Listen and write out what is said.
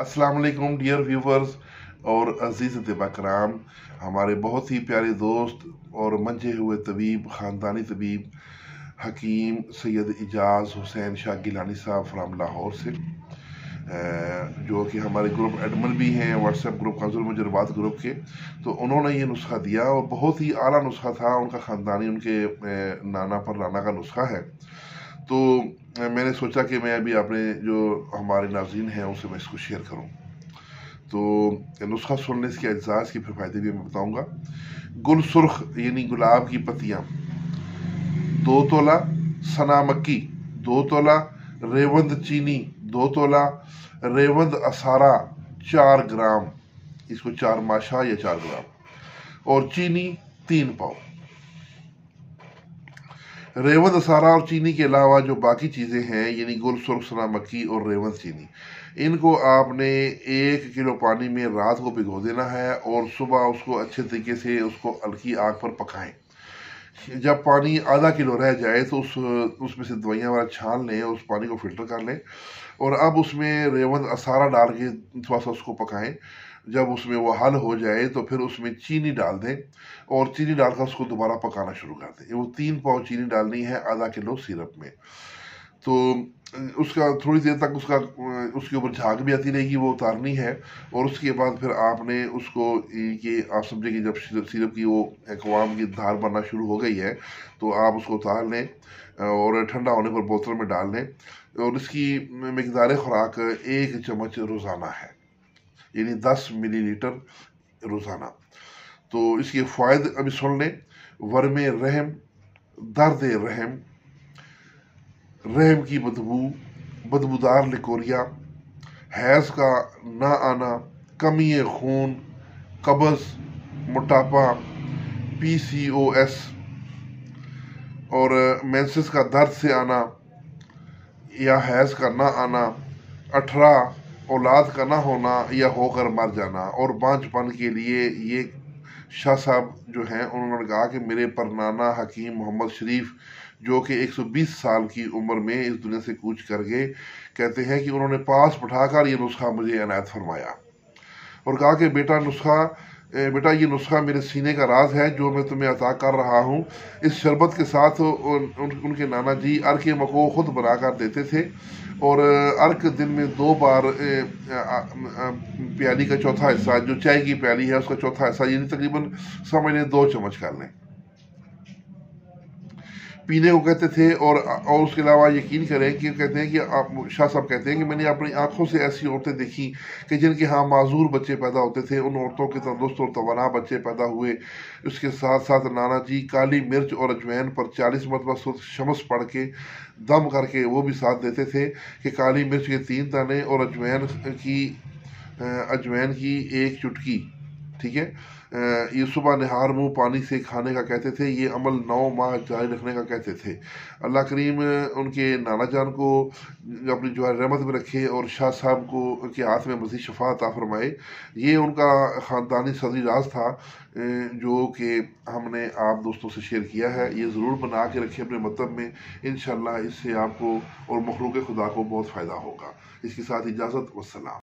अस्सलाम वालेकुम dear viewers और अजीज़ तबा कराम। हमारे बहुत ही प्यारे दोस्त और मंझे हुए तबीब, ख़ानदानी तबीब हकीम सैयद इजाज़ हुसैन शाह गिलानी साहब फ्राम लाहौर से, जो कि हमारे ग्रुप एडमिन भी हैं व्हाट्सएप ग्रुप कंजुल मुजरबात ग्रुप के। तो उन्होंने ये नुस्खा दिया और बहुत ही आला नुस्खा था। उनका ख़ानदानी, उनके नाना पर नाना का नुस्खा है। तो मैंने सोचा कि मैं अभी अपने जो हमारे नाज़रीन हैं उनसे मैं इसको शेयर करूं। तो नुस्खा सुनने के अज्जा की फिर फ़ायदे भी मैं बताऊंगा। गुल सुर्ख यानी गुलाब की पत्तियां 2 तोला, सना मक्की 2 तोला, रेवंद चीनी 2 तोला, रेवंद असारा 4 ग्राम, इसको 4 माशा या 4 ग्राम, और चीनी 3 पाव। रेवंद असारा और चीनी के अलावा जो बाकी चीज़ें हैं यानी गुल सुर्ख, सना मक्की और रेवंद चीनी, इनको आपने 1 किलो पानी में रात को भिगो देना है और सुबह उसको अच्छे तरीके से उसको हल्की आग पर पकाएं। जब पानी आधा किलो रह जाए तो उसमें से दवाइयाँ वाला छान लें, उस पानी को फिल्टर कर लें और अब उसमें रेवंद असारा डाल के थोड़ा सा उसको पकाएं। जब उसमें वो हल हो जाए तो फिर उसमें चीनी डाल दें और चीनी डालकर उसको दोबारा पकाना शुरू कर दें। वो 3 पाव चीनी डालनी है आधा किलो सिरप में। तो उसका थोड़ी देर तक उसके ऊपर झाग भी आती रहेगी, वो उतारनी है। और उसके बाद फिर आपने उसको ये आप समझे कि जब सिरप की वो अकवाम की धार बनना शुरू हो गई है तो आप उसको उतार लें और ठंडा होने पर बोतल में डाल लें। और इसकी मिकदार खुराक 1 चम्मच रोज़ाना है, यानी 10 मिलीलीटर रोज़ाना। तो इसके फ़ायदे अभी सुन लें। वर्म रहम, दर्द रहम, रहम की बदबूदार लिकोरिया, हैज़ का ना आना, कमी खून, कब्ज़, मोटापा, PCOS और मेंसेस का दर्द से आना या हैज़ का ना आना, 18 औलाद का ना होना या होकर मर जाना, और बांझपन के लिए ये शाह साहब जो हैं उन्होंने कहा कि मेरे परनाना हकीम मोहम्मद शरीफ जो कि 120 साल की उम्र में इस दुनिया से कूच कर गए, कहते हैं कि उन्होंने पास बैठाकर ये नुस्खा मुझे इनायत फरमाया और कहा कि बेटा ये नुस्खा मेरे सीने का राज है जो मैं तुम्हें अता कर रहा हूँ। इस शरबत के साथ उनके नाना जी अर्क मको खुद बनाकर देते थे और अर्क दिन में 2 बार प्याली का चौथा हिस्सा, जो चाय की प्याली है उसका चौथा हिस्सा, यानी तकरीबन समझ लें 2 चम्मच कर लें, पीने को कहते थे। और उसके अलावा यकीन करें कि कहते हैं कि शाह साहब कहते हैं कि मैंने अपनी आंखों से ऐसी औरतें देखी कि जिनके यहाँ माजूर बच्चे पैदा होते थे, उन औरतों के तंदुरुस्त और तवाना बच्चे पैदा हुए। उसके साथ साथ नाना जी काली मिर्च और अजवैन पर 40 मरतबा शमस पढ़ के दम करके वो भी साथ देते थे कि काली मिर्च के 3 दाने और अजवैन की 1 चुटकी, ठीक है, ये सुबह निहार मुंह पानी से खाने का कहते थे। ये अमल 9 माह जारी रखने का कहते थे। अल्लाह करीम उनके नाना जान को अपनी जो है रहमत में रखे और शाह साहब को उनके हाथ में मज़ीद शफा अता फरमाए। ये उनका ख़ानदानी सदरी राज था जो कि हमने आप दोस्तों से शेयर किया है। ये ज़रूर बना के रखें अपने मतलब में, इंशाअल्लाह इससे आपको और मखलूक खुदा को बहुत फ़ायदा होगा। इसके साथ इजाज़त, वस्सलाम।